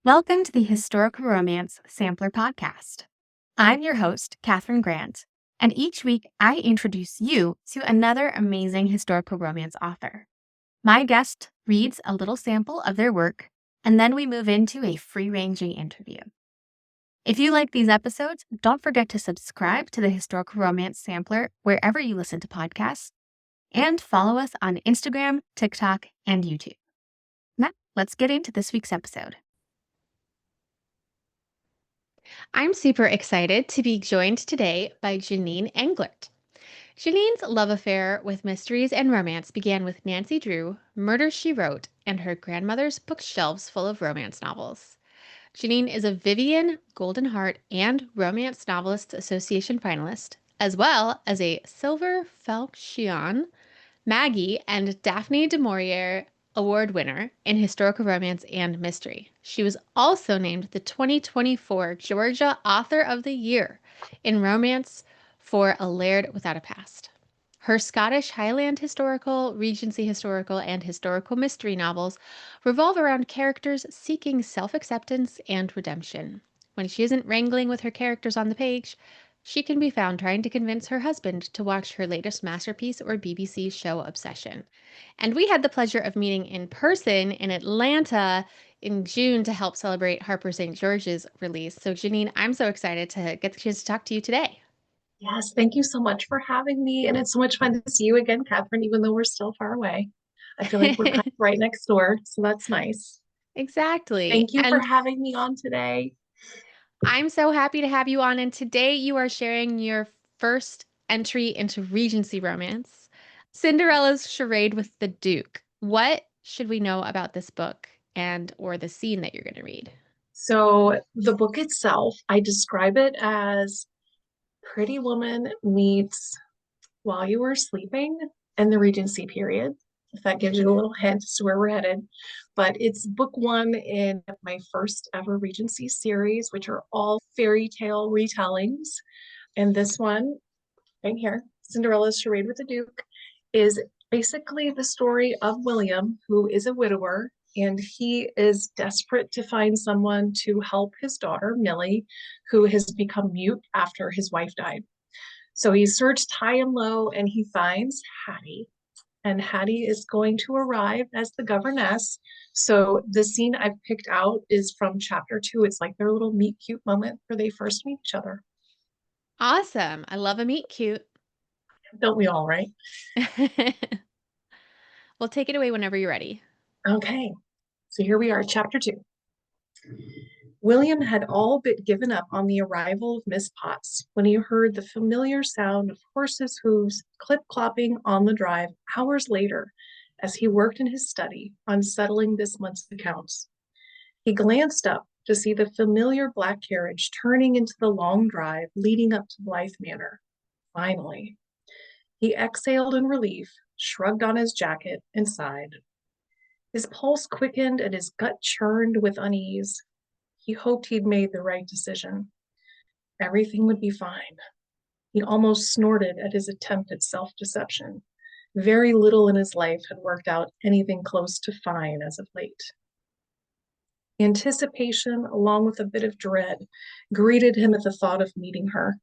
Welcome to the Historical Romance Sampler Podcast. I'm your host, Katherine Grant, and each week I introduce you to another amazing historical romance author. My guest reads a little sample of their work, and then we move into a free-ranging interview. If you like these episodes, don't forget to subscribe to the Historical Romance Sampler wherever you listen to podcasts, and follow us on Instagram, TikTok, and YouTube. Now, let's get into this week's episode. I'm super excited to be joined today by Jeanine Englert. Jeanine's love affair with mysteries and romance began with Nancy Drew, Murder, She Wrote, and her grandmother's bookshelves full of romance novels. Jeanine is a Vivian, Golden Heart, and Romance Novelists Association finalist, as well as a Silver Falchion, Maggie, and Daphne du Maurier Award winner in historical romance and mystery. She was also named the 2024 Georgia Author of the Year in romance for A Laird Without a Past. Her Scottish Highland historical, Regency historical, and historical mystery novels revolve around characters seeking self-acceptance and redemption. When she isn't wrangling with her characters on the page, she can be found trying to convince her husband to watch her latest masterpiece or BBC show Obsession. And we had the pleasure of meeting in person in Atlanta in June to help celebrate Harper St. George's release. So Jeanine, I'm so excited to get the chance to talk to you today. Yes, thank you so much for having me. And it's so much fun to see you again, Catherine, even though we're still far away. I feel like we're kind of right next door, so that's nice. Exactly. Thank you for And having me on today. I'm so happy to have you on. And today you are sharing your first entry into Regency romance, Cinderella's Charade with the Duke. What should we know about this book and or the scene that you're going to read? So the book itself, I describe it as Pretty Woman meets While You Were Sleeping and the Regency period, if that gives you a little hint as to where we're headed. But it's book one in my first ever Regency series, which are all fairy tale retellings. And this one right here, Cinderella's Charade with the Duke, is basically the story of William, who is a widower, and he is desperate to find someone to help his daughter, Millie, who has become mute after his wife died. So he searched high and low and he finds Hattie. And Hattie is going to arrive as the governess. So the scene I've picked out is from chapter 2. It's like their little meet cute moment where they first meet each other. Awesome. I love a meet cute. Don't we all, right? Well, take it away whenever you're ready. Okay, so here we are, chapter 2. William had all but given up on the arrival of Miss Potts when he heard the familiar sound of horses' hooves clip-clopping on the drive hours later as he worked in his study on settling this month's accounts. He glanced up to see the familiar black carriage turning into the long drive leading up to Blythe Manor. Finally. He exhaled in relief, shrugged on his jacket, and sighed. His pulse quickened and his gut churned with unease. He hoped he'd made the right decision. Everything would be fine. He almost snorted at his attempt at self-deception. Very little in his life had worked out anything close to fine as of late. Anticipation, along with a bit of dread, greeted him at the thought of meeting her.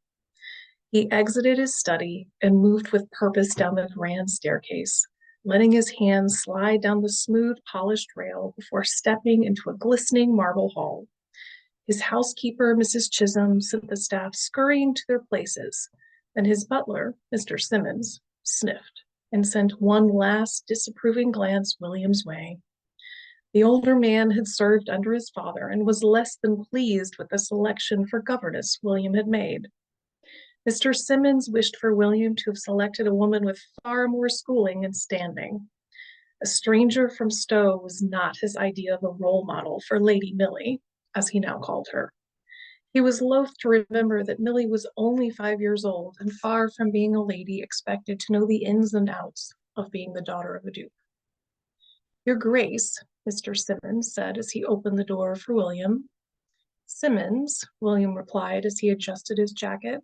He exited his study and moved with purpose down the grand staircase, letting his hands slide down the smooth, polished rail before stepping into a glistening marble hall. His housekeeper, Mrs. Chisholm, sent the staff scurrying to their places, and his butler, Mr. Simmons, sniffed and sent one last disapproving glance William's way. The older man had served under his father and was less than pleased with the selection for governess William had made. Mr. Simmons wished for William to have selected a woman with far more schooling and standing. A stranger from Stowe was not his idea of a role model for Lady Millie, as he now called her. He was loath to remember that Millie was only 5 years old and far from being a lady expected to know the ins and outs of being the daughter of a duke. Your Grace, Mr. Simmons said as he opened the door for William. Simmons, William replied as he adjusted his jacket,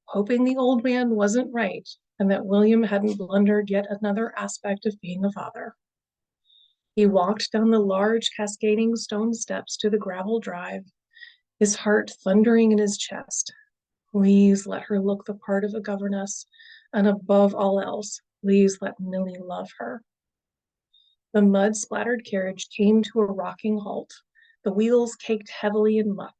hoping the old man wasn't right and that William hadn't blundered yet another aspect of being a father. He walked down the large cascading stone steps to the gravel drive, his heart thundering in his chest. Please let her look the part of a governess, and above all else, please let Millie love her. The mud-splattered carriage came to a rocking halt, the wheels caked heavily in muck.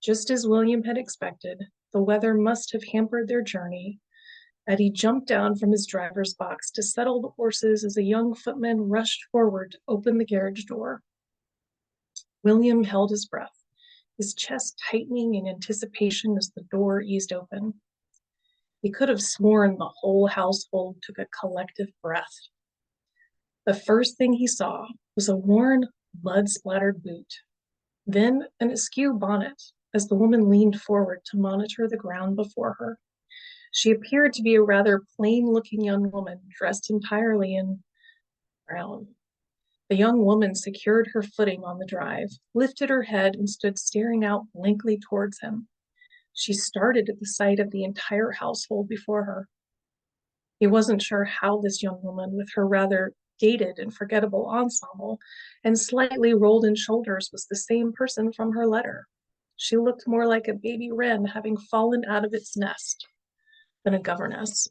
Just as William had expected, the weather must have hampered their journey. Eddie jumped down from his driver's box to settle the horses as a young footman rushed forward to open the carriage door. William held his breath, his chest tightening in anticipation as the door eased open. He could have sworn the whole household took a collective breath. The first thing he saw was a worn, mud-splattered boot, then an askew bonnet as the woman leaned forward to monitor the ground before her. She appeared to be a rather plain-looking young woman dressed entirely in brown. The young woman secured her footing on the drive, lifted her head, and stood staring out blankly towards him. She started at the sight of the entire household before her. He wasn't sure how this young woman, with her rather dated and forgettable ensemble and slightly rolled-in shoulders, was the same person from her letter. She looked more like a baby wren having fallen out of its nest than a governess.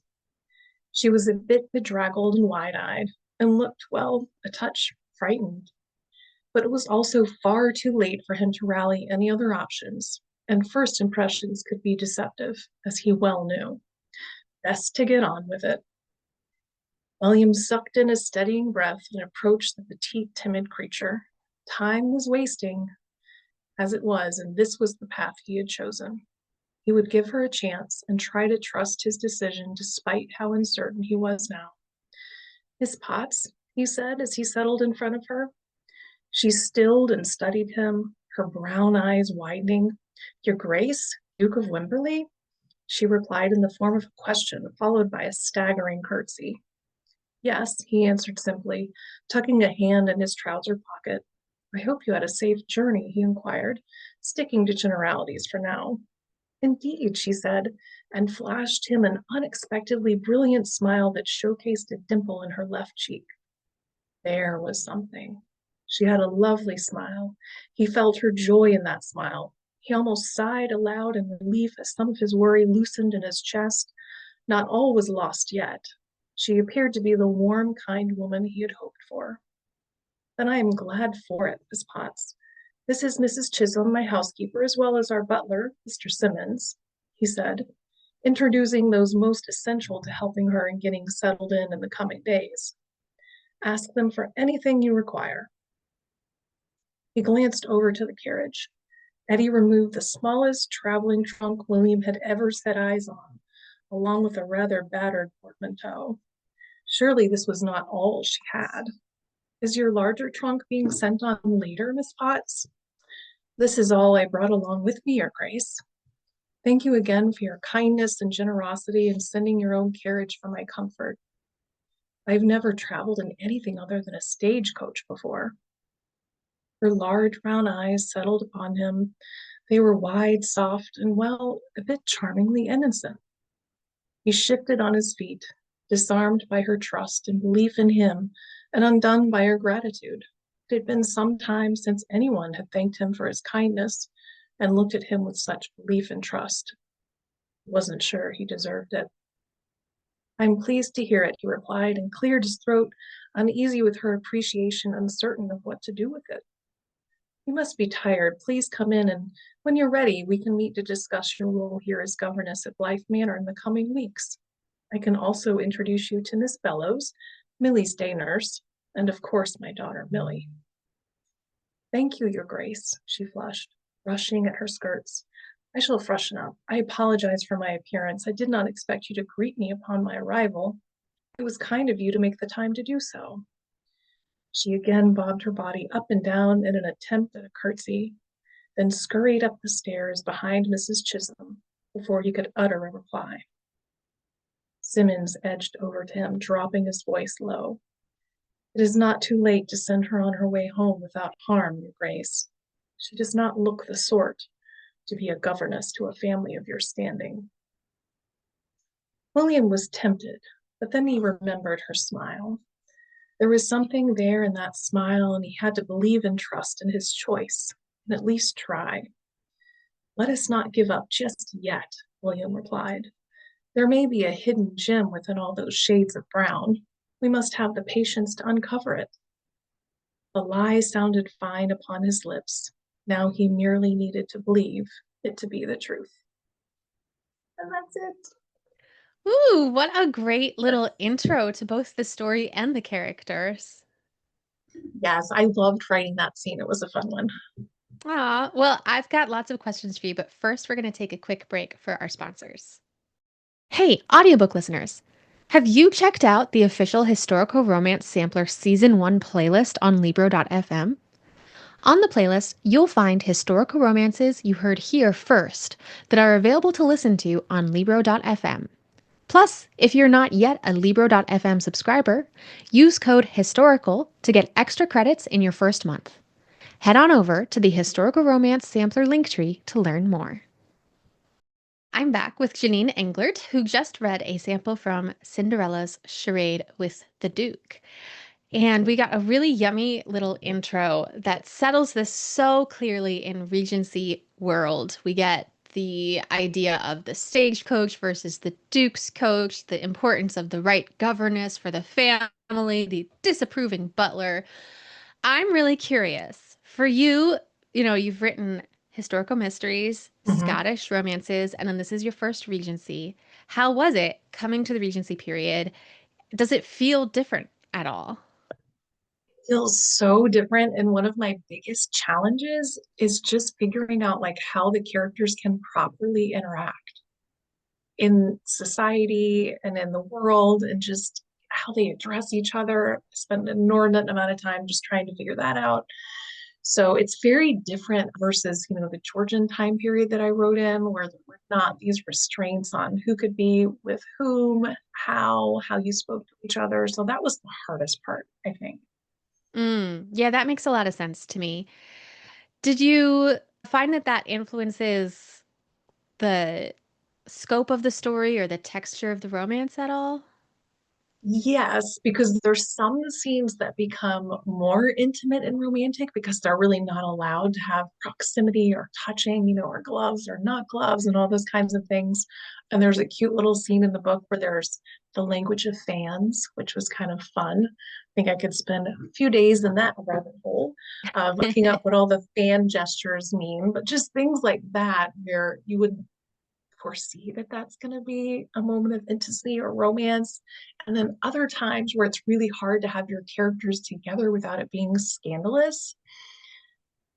She was a bit bedraggled and wide-eyed and looked, well, a touch frightened. But it was also far too late for him to rally any other options, and first impressions could be deceptive, as he well knew. Best to get on with it. William sucked in a steadying breath and approached the petite, timid creature. Time was wasting, as it was, and this was the path he had chosen. He would give her a chance and try to trust his decision despite how uncertain he was now. "Miss Potts," he said as he settled in front of her. She stilled and studied him, her brown eyes widening. "Your Grace, Duke of Wimberley?" She replied in the form of a question, followed by a staggering curtsy. "Yes," he answered simply, tucking a hand in his trouser pocket. "I hope you had a safe journey," he inquired, sticking to generalities for now. "Indeed," she said, and flashed him an unexpectedly brilliant smile that showcased a dimple in her left cheek. There was something. She had a lovely smile. He felt her joy in that smile. He almost sighed aloud in relief as some of his worry loosened in his chest. Not all was lost yet. She appeared to be the warm, kind woman he had hoped for. "Then I am glad for it, Miss Potts. This is Mrs. Chisholm, my housekeeper, as well as our butler, Mr. Simmons," he said, introducing those most essential to helping her in getting settled in the coming days. "Ask them for anything you require." He glanced over to the carriage. Eddie removed the smallest traveling trunk William had ever set eyes on, along with a rather battered portmanteau. Surely this was not all she had. "Is your larger trunk being sent on later, Miss Potts?" "This is all I brought along with me, Your Grace." "Thank you again for your kindness and generosity in sending your own carriage for my comfort. I've never traveled in anything other than a stagecoach before." Her large brown eyes settled upon him. They were wide, soft, and, well, a bit charmingly innocent. He shifted on his feet, disarmed by her trust and belief in him, and undone by her gratitude. It had been some time since anyone had thanked him for his kindness and looked at him with such belief and trust. He wasn't sure he deserved it. "I'm pleased to hear it," he replied, and cleared his throat, uneasy with her appreciation, uncertain of what to do with it. "You must be tired. Please come in, and when you're ready, we can meet to discuss your role here as governess at Blythe Manor in the coming weeks. I can also introduce you to Miss Bellows, Millie's day nurse, and of course my daughter, Millie." "Thank you, Your Grace," she flushed, rushing at her skirts. "I shall freshen up. I apologize for my appearance. I did not expect you to greet me upon my arrival. It was kind of you to make the time to do so." She again bobbed her body up and down in an attempt at a curtsy, then scurried up the stairs behind Mrs. Chisholm before he could utter a reply. Simmons edged over to him, dropping his voice low. "It is not too late to send her on her way home without harm, Your Grace. She does not look the sort to be a governess to a family of your standing." William was tempted, but then he remembered her smile. There was something there in that smile, and he had to believe and trust in his choice and at least try. Let us not give up just yet, William replied. There may be a hidden gem within all those shades of brown. We must have the patience to uncover it. The lie sounded fine upon his lips. Now he merely needed to believe it to be the truth. And that's it. Ooh, what a great little intro to both the story and the characters. Yes, I loved writing that scene. It was a fun one. Ah, well, I've got lots of questions for you, but first we're going to take a quick break for our sponsors. Hey, audiobook listeners. Have you checked out the official historical romance sampler season 1 playlist on Libro.fm? On the playlist, you'll find historical romances you heard here first that are available to listen to on Libro.fm. Plus, if you're not yet a Libro.fm subscriber, use code HISTORICAL to get extra credits in your first month. Head on over to the Historical Romance Sampler Linktree to learn more. I'm back with Jeanine Englert, who just read a sample from Cinderella's Charade with the Duke. And we got a really yummy little intro that settles this so clearly in Regency world. We get the idea of the stagecoach versus the Duke's coach, the importance of the right governess for the family, the disapproving butler. I'm really curious. For you, you've written historical mysteries, Mhm. Scottish romances, and then this is your first Regency. How was it coming to the Regency period? Does it feel different at all? Feels so different. And one of my biggest challenges is just figuring out like how the characters can properly interact in society and in the world and just how they address each other. I spend an inordinate amount of time just trying to figure that out. So it's very different versus, the Georgian time period that I wrote in, where there were not these restraints on who could be with whom, how you spoke to each other. So that was the hardest part, I think. Yeah, that makes a lot of sense to me. Did you find that that influences the scope of the story or the texture of the romance at all? Yes, because there's some scenes that become more intimate and romantic because they're really not allowed to have proximity or touching, or gloves or not gloves and all those kinds of things. And there's a cute little scene in the book where there's the language of fans, which was kind of fun. I think I could spend a few days in that rabbit hole of looking up what all the fan gestures mean, but just things like that where you would foresee that that's going to be a moment of intimacy or romance. And then other times where it's really hard to have your characters together without it being scandalous.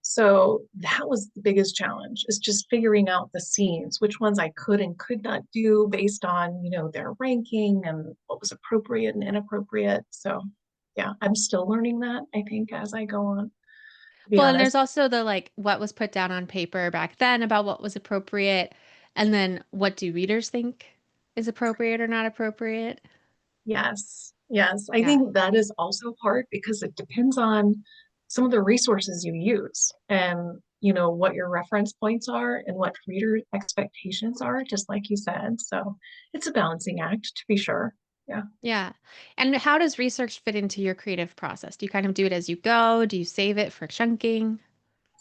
So that was the biggest challenge is just figuring out the scenes, which ones I could and could not do based on, their ranking and what was appropriate and inappropriate. So yeah, I'm still learning that, I think, as I go on, to be Well, and there's honest. also the like what was put down on paper back then about what was appropriate, and then what do readers think is appropriate or not appropriate? Yes, yes. I Yeah. think that is also hard because it depends on some of the resources you use and, what your reference points are and what reader expectations are, just like you said. So it's a balancing act to be sure. Yeah. Yeah. And how does research fit into your creative process? Do you kind of do it as you go? Do you save it for chunking?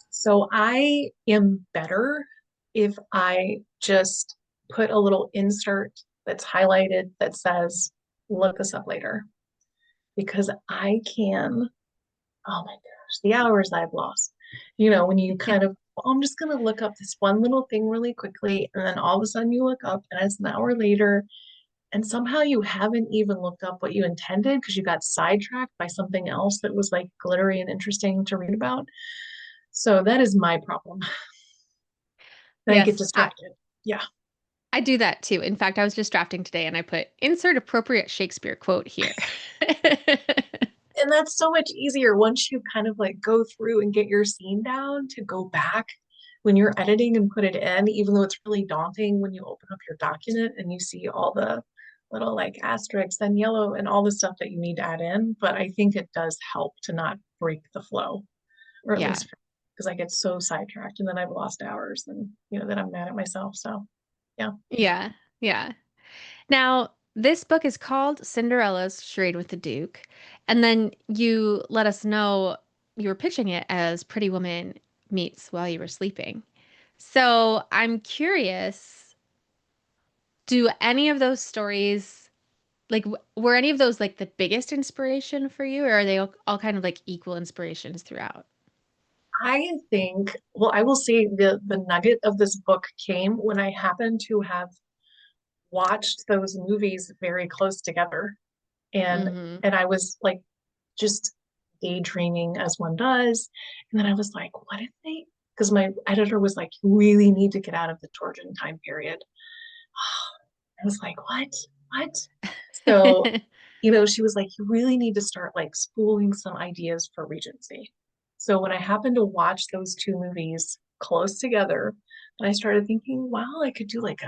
So I am better if I just put a little insert that's highlighted that says, look this up later, because I can oh my gosh, the hours I've lost. When you kind of, oh, I'm just going to look up this one little thing really quickly. And then all of a sudden you look up and it's an hour later. And somehow you haven't even looked up what you intended because you got sidetracked by something else that was like glittery and interesting to read about. So that is my problem. Then I get Yes, I, distracted. Yeah. I do that too. In fact, I was just drafting today and I put insert appropriate Shakespeare quote here. And that's so much easier once you kind of like go through and get your scene down to go back when you're editing and put it in, even though it's really daunting when you open up your document and you see all the little like asterisks and yellow and all the stuff that you need to add in. But I think it does help to not break the flow, or at Yeah. least because I get so sidetracked and then I've lost hours and then I'm mad at myself. So yeah. Yeah. Yeah. Now, this book is called Cinderella's Charade with the Duke. And then you let us know you were pitching it as Pretty Woman meets While You Were Sleeping. So I'm curious, do any of those stories, like, were any of those like the biggest inspiration for you, or are they all kind of like equal inspirations throughout? I think, well, I will say the nugget of this book came when I happened to have watched those movies very close together. And Mm-hmm. and I was like just daydreaming as one does. And then I was like, what if they, because my editor was like, you really need to get out of the Georgian time period. I was like, what? What? So, she was like, you really need to start like spooling some ideas for Regency. So when I happened to watch those two movies close together, and I started thinking, wow, I could do like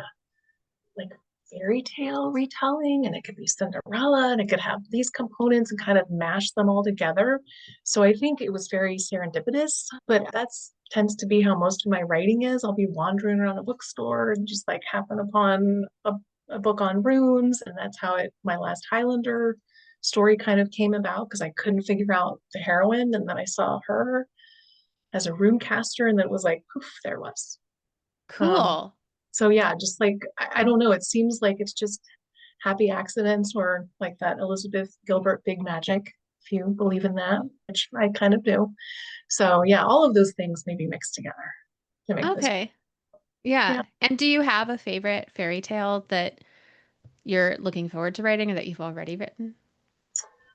fairy tale retelling, and it could be Cinderella, and it could have these components and kind of mash them all together. So I think it was very serendipitous, but that's tends to be how most of my writing is. I'll be wandering around a bookstore and just like happen upon a book on runes, and that's how my last Highlander story kind of came about because I couldn't figure out the heroine, and then I saw her as a rune caster, and then it was like poof, there was. Um, Cool. so yeah, just like I don't know, it seems like it's just happy accidents or like that Elizabeth Gilbert big magic, if you believe in that, which I kind of do. So yeah, all of those things maybe mixed together to make this. Okay. Yeah. Yeah. And do you have a favorite fairy tale that you're looking forward to writing or that you've already written?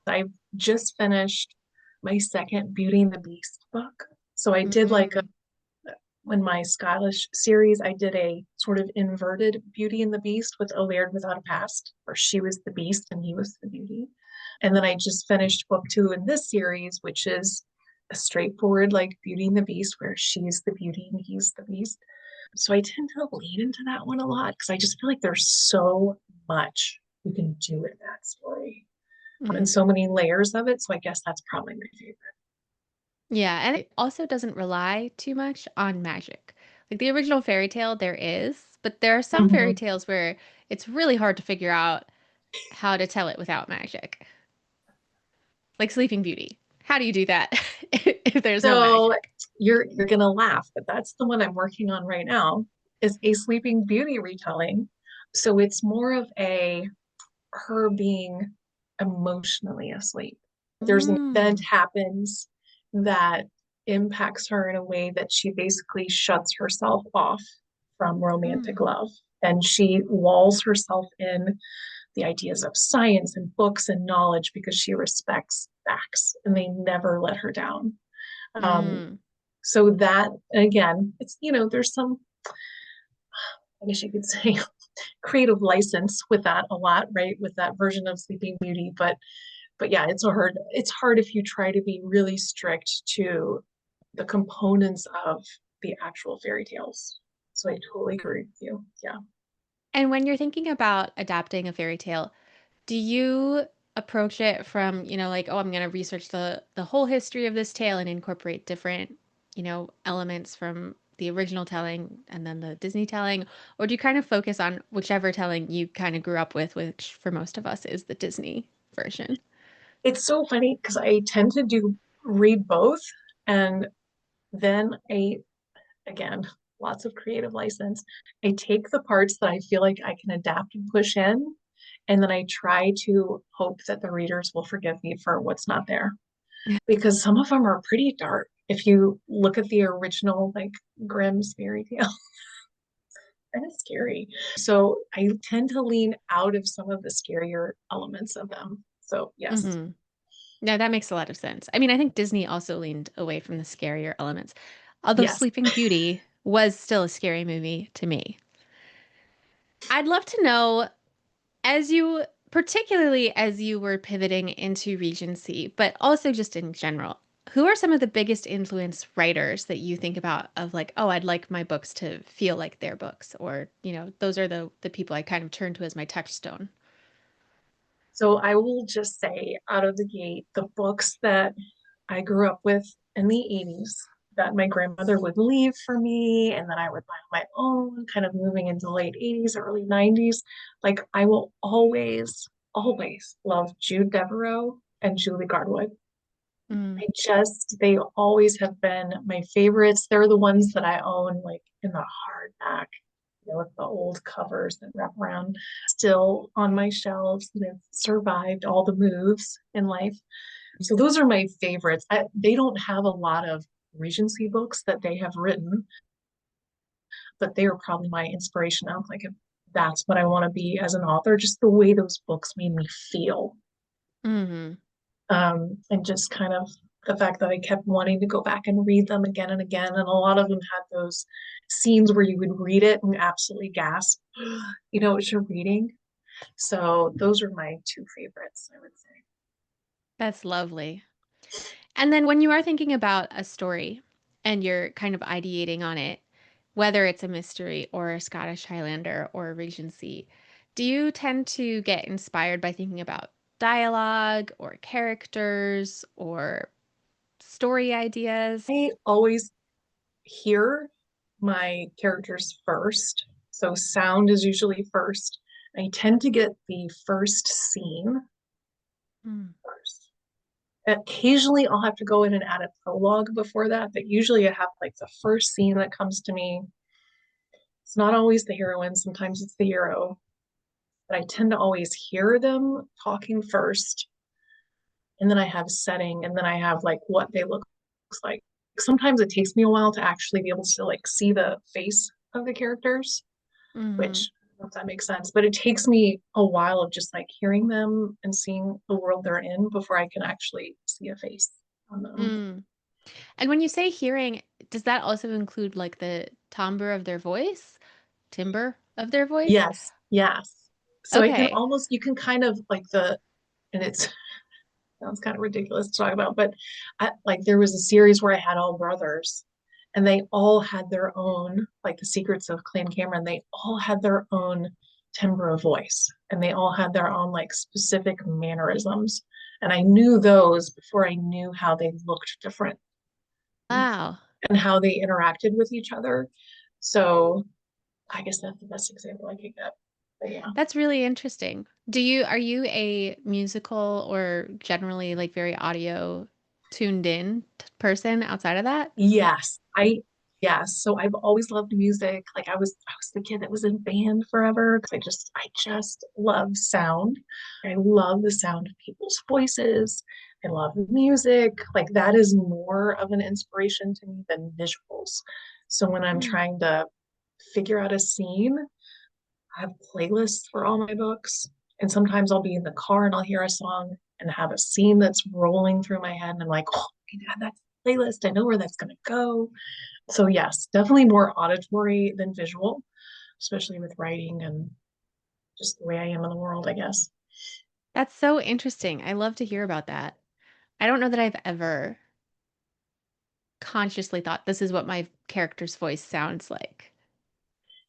I've just finished my second Beauty and the Beast book. So I did like Mm, when my Scottish series, I did a sort of inverted Beauty and the Beast with a Laird Without a Past, where she was the Beast and he was the Beauty. And then I just finished book two in this series, which is a straightforward like Beauty and the Beast, where she's the Beauty and he's the Beast. So I tend to lean into that one a lot because I just feel like there's so much you can do with that story and mm. so many layers of it. So I guess that's probably my favorite. Yeah, and it also doesn't rely too much on magic. Like the original fairy tale, there is, but there are some fairy Mhm. tales where it's really hard to figure out how to tell it without magic. Like Sleeping Beauty. How do you do that if there's no So magic? you're gonna laugh, but that's the one I'm working on right now is a Sleeping Beauty retelling. So it's more of a her being emotionally asleep. There's an event Mm, happens that impacts her in a way that she basically shuts herself off from romantic mm, love. And she walls herself in the ideas of science and books and knowledge because she respects facts and they never let her down. Um, mm, so that again, it's there's some, I guess you could say, creative license with that a lot, right? With that version of Sleeping Beauty, but yeah, it's hard if you try to be really strict to the components of the actual fairy tales. So I totally agree with you. Yeah. And when you're thinking about adapting a fairy tale, do you approach it from, like, oh, I'm going to research the whole history of this tale and incorporate different, elements from the original telling and then the Disney telling, or do you kind of focus on whichever telling you kind of grew up with, which for most of us is the Disney version? It's so funny because I tend to do read both and then again, lots of creative license. I take the parts that I feel like I can adapt and push in, and then I try to hope that the readers will forgive me for what's not there because some of them are pretty dark. If you look at the original, like Grimm's fairy tale, kind of scary. So I tend to lean out of some of the scarier elements of them. So yes, Hmm. No, that makes a lot of sense. I mean, I think Disney also leaned away from the scarier elements, although yes. Sleeping Beauty was still a scary movie to me. I'd love to know, particularly as you were pivoting into Regency, but also just in general, who are some of the biggest influence writers that you think about of like, oh, I'd like my books to feel like their books, or, those are the people I kind of turn to as my touchstone. So I will just say out of the gate, the books that I grew up with in the 80s. that my grandmother would leave for me and then I would buy on my own, kind of moving into the late 80s, early 90s. Like I will always love Jude Devereaux and Julie Garwood. Mm. They always have been my favorites. They're the ones that I own like in the hardback, with the old covers that wrap around, still on my shelves that have survived all the moves in life. So those are my favorites. They don't have a lot of Regency books that they have written, but they are probably my inspiration. I'm like, if that's what I want to be as an author, just the way those books made me feel. Hmm. And just kind of the fact that I kept wanting to go back and read them again and again. And a lot of them had those scenes where you would read it and absolutely gasp, what you're reading. So those are my two favorites, I would say. That's lovely. And then when you are thinking about a story and you're kind of ideating on it, whether it's a mystery or a Scottish Highlander or a Regency, do you tend to get inspired by thinking about dialogue or characters or story ideas? I always hear my characters first. So sound is usually first. I tend to get the first scene Mm. first. Occasionally, I'll have to go in and add a prologue before that, but usually I have like the first scene that comes to me. It's not always the heroine, sometimes it's the hero, but I tend to always hear them talking first, and then I have setting, and then I have like what they look like. Sometimes it takes me a while to actually be able to like see the face of the characters, Hmm. which I don't know if that makes sense, but it takes me a while of just like hearing them and seeing the world they're in before I can actually see a face on them. Mm. And when you say hearing, does that also include like the timbre of their voice? Timbre of their voice? Yes, yes. So I can Okay. almost, you can kind of like and it's sounds kind of ridiculous to talk about, but like there was a series where I had all brothers and they all had their own, like the Secrets of Clan Cameron, they all had their own timbre of voice and they all had their own like specific mannerisms. And I knew those before I knew how they looked different Wow. and how they interacted with each other. So I guess that's the best example I could get. But yeah. That's really interesting. Are you a musical or generally like very audio tuned in person outside of that? Yes, yes. So I've always loved music. Like I was the kid that was in band forever because I just love sound. I love the sound of people's voices. I love music. Like that is more of an inspiration to me than visuals. So when I'm Mm. trying to figure out a scene, I have playlists for all my books. And sometimes I'll be in the car and I'll hear a song and have a scene that's rolling through my head. And I'm like, oh, I can add that playlist. I know where that's going to go. So, yes, definitely more auditory than visual, especially with writing and just the way I am in the world, I guess. That's so interesting. I love to hear about that. I don't know that I've ever consciously thought this is what my character's voice sounds like.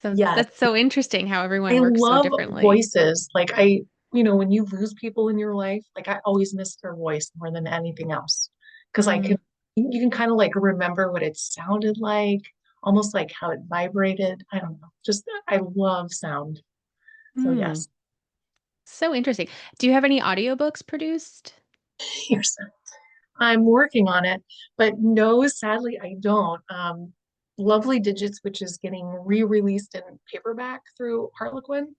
So Yes, that's so interesting how everyone I works so love differently. voices. Like, when you lose people in your life, like, I always miss their voice more than anything else. Because Mm, you can kind of like remember what it sounded like, almost like how it vibrated. I don't know. Just, I love sound. So, mm. yes, So interesting. Do you have any audiobooks produced? here's I'm working on it, but no, sadly, I don't. Lovely Digits, which is getting re-released in paperback through Harlequin.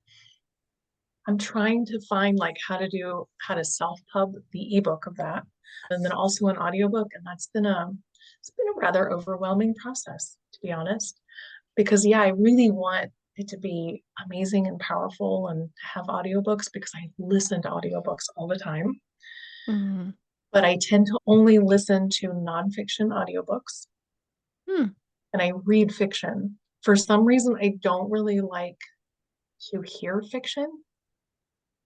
I'm trying to find like how to self-pub the ebook of that, and then also an audiobook, and it's been a rather overwhelming process, to be honest. Because yeah, I really want it to be amazing and powerful and have audiobooks because I listen to audiobooks all the time. Mm. But I tend to only listen to nonfiction audiobooks Hmm. and I read fiction. For some reason, I don't really like to hear fiction,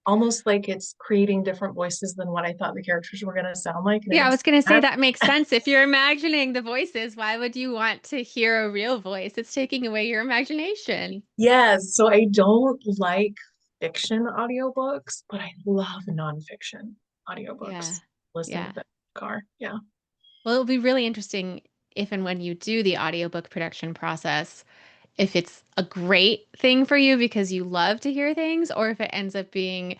almost like it's creating different voices than what I thought the characters were going to sound like. And it Yeah, I was makes going to me say mad. that makes sense. If you're imagining the voices, why would you want to hear a real voice? It's taking away your imagination. Yes, so I don't like fiction audiobooks, but I love nonfiction Yeah. audiobooks. Listening Yeah. to the car. Yeah. Well, it'll be really interesting if and when you do the audiobook production process, if it's a great thing for you because you love to hear things, or if it ends up being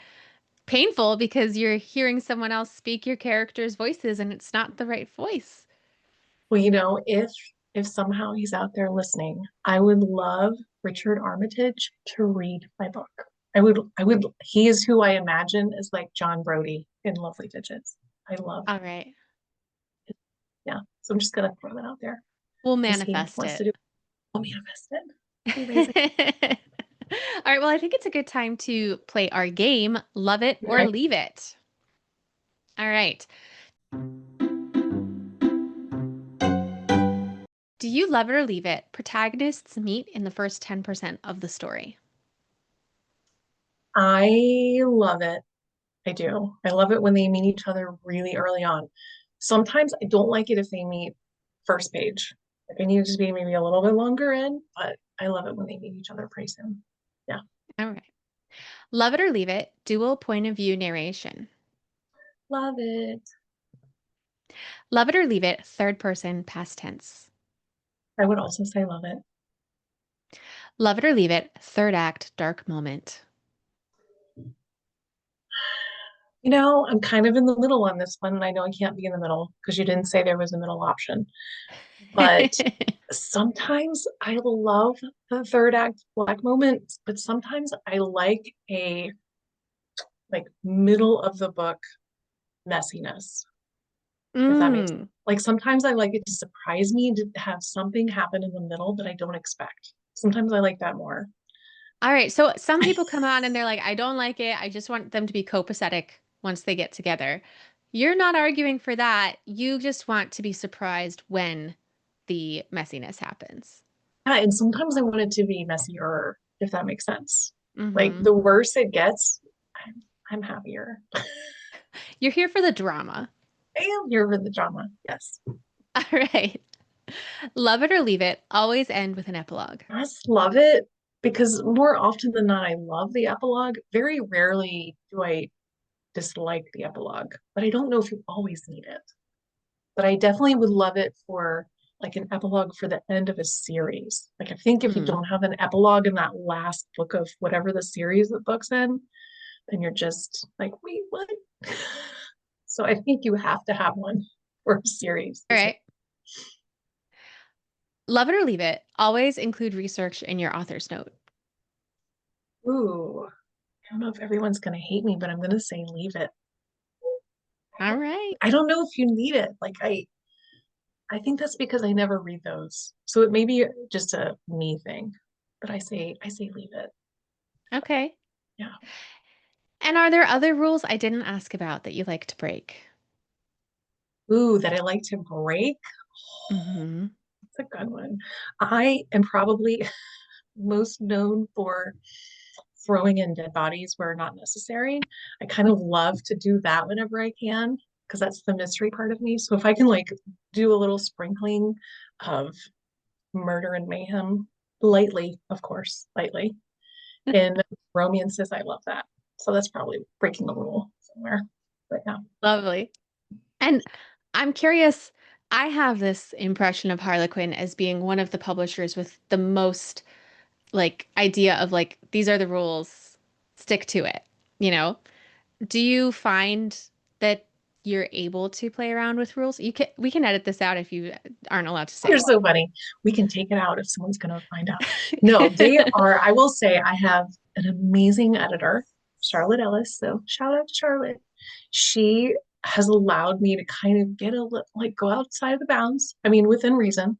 painful because you're hearing someone else speak your character's voices and it's not the right voice. Well, if somehow he's out there listening, I would love Richard Armitage to read my book. He is who I imagine as like John Brody in Lovely Digits. I love All right. it. Yeah. So I'm just gonna throw that out there. We'll As he manifest wants to it. do, I'll manifest it. Be All amazing. right. Well, I think it's a good time to play our game, Love It or Okay. Leave It. All right. Do you love it or leave it? Protagonists meet in the first 10% of the story. I love it. I do. I love it when they meet each other really early on. Sometimes I don't like it if they meet first page. Like I need it to be maybe a little bit longer in, but I love it when they meet each other pretty soon. Yeah. All right. Love it or leave it, dual point of view narration. Love it. Love it or leave it, third person, past tense. I would also say love it. Love it or leave it, third act, dark moment. I'm kind of in the middle on this one, and I know I can't be in the middle because you didn't say there was a middle option. But sometimes I love the third act black moment, but sometimes I like a like middle of the book messiness, if that makes sense. Mm. Like sometimes I like it to surprise me to have something happen in the middle that I don't expect. Sometimes I like that more. All right. So some people come on and they're like, I don't like it. I just want them to be copacetic once they get together. You're not arguing for that. You just want to be surprised when the messiness happens. Yeah, and sometimes I want it to be messier, if that makes sense. Like Hmm. the worse it gets, I'm happier. You're here for the drama. I am here for the drama. Yes. All right. Love it or leave it. Always end with an epilogue. I just love it because more often than not, I love the epilogue. Very rarely do I dislike the epilogue, but I don't know if you always need it. But I definitely would love it for like an epilogue for the end of a series. Like I think if you Hmm. don't have an epilogue in that last book of whatever the series the book's in, then you're just like, wait, what? So I think you have to have one for a series. All right. Love it or leave it. Always include research in your author's note. Ooh, I don't know if everyone's gonna hate me, but I'm gonna say leave it. All right. I don't know if you need it. I think that's because I never read those. So it may be just a me thing. But I say leave it. Okay. Yeah. And are there other rules I didn't ask about that you like to break? Ooh, that I like to break. Hmm. That's a good one. I am probably most known for throwing in dead bodies where not necessary. I kind of love to do that whenever I can because that's the mystery part of me. So if I can like do a little sprinkling of murder and mayhem, lightly, of course, lightly, in romances, I love that. So that's probably breaking the rule somewhere. But yeah. Lovely. And I'm curious, I have this impression of Harlequin as being one of the publishers with the most like idea of like these are the rules, stick to it, you know? Do you find that you're able to play around with rules? We can edit this out if you aren't allowed to You're say so funny. We can take it out if someone's going to find out. No, they it. are. I will say I have an amazing editor, Charlotte Ellis. So shout out to Charlotte. She has allowed me to kind of get a like go outside of the bounds. I mean, within reason,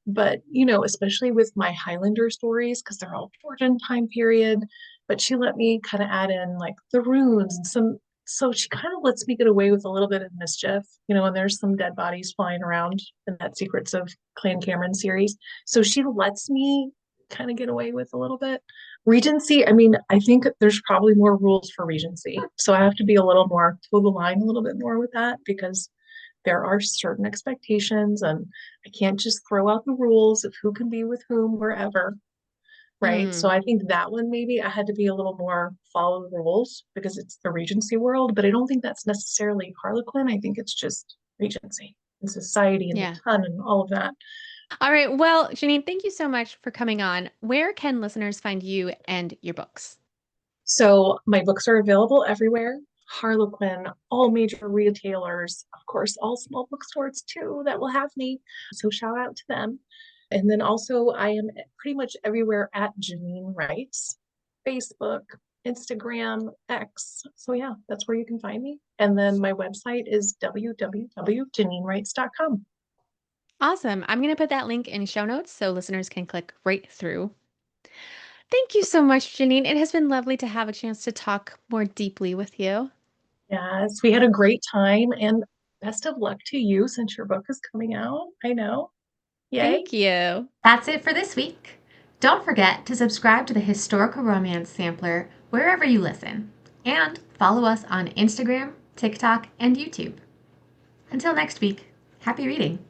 but especially with my Highlander stories because they're all Georgian time period. But she let me kind of add in like the runes and some. So she kind of lets me get away with a little bit of mischief, and there's some dead bodies flying around in that Secrets of Clan Cameron series. So she lets me kind of get away with a little bit. Regency, I mean, I think there's probably more rules for Regency. So I have to be a little more toe the line a little bit more with that because there are certain expectations and I can't just throw out the rules of who can be with whom wherever. Right. So Mm. I think that one maybe I had to be a little more follow the rules because it's the Regency world, but I don't think that's necessarily Harlequin. I think it's just Regency. and society and the Yeah. ton and all of that. All right. Well, Jeanine, thank you so much for coming on. Where can listeners find you and your books? So my books are available everywhere. Harlequin, all major retailers, of course, all small bookstores too that will have me. So shout out to them. And then also, I am pretty much everywhere at Jeanine Writes, Facebook, Instagram, X. So yeah, that's where you can find me. And then my website is www.janinewrites.com. Awesome. I'm going to put that link in show notes so listeners can click right through. Thank you so much, Jeanine. It has been lovely to have a chance to talk more deeply with you. Yes, we had a great time and best of luck to you since your book is coming out. I know. Yay. Thank you. That's it for this week. Don't forget to subscribe to the Historical Romance Sampler wherever you listen, and follow us on Instagram, TikTok, and YouTube. Until next week, happy reading!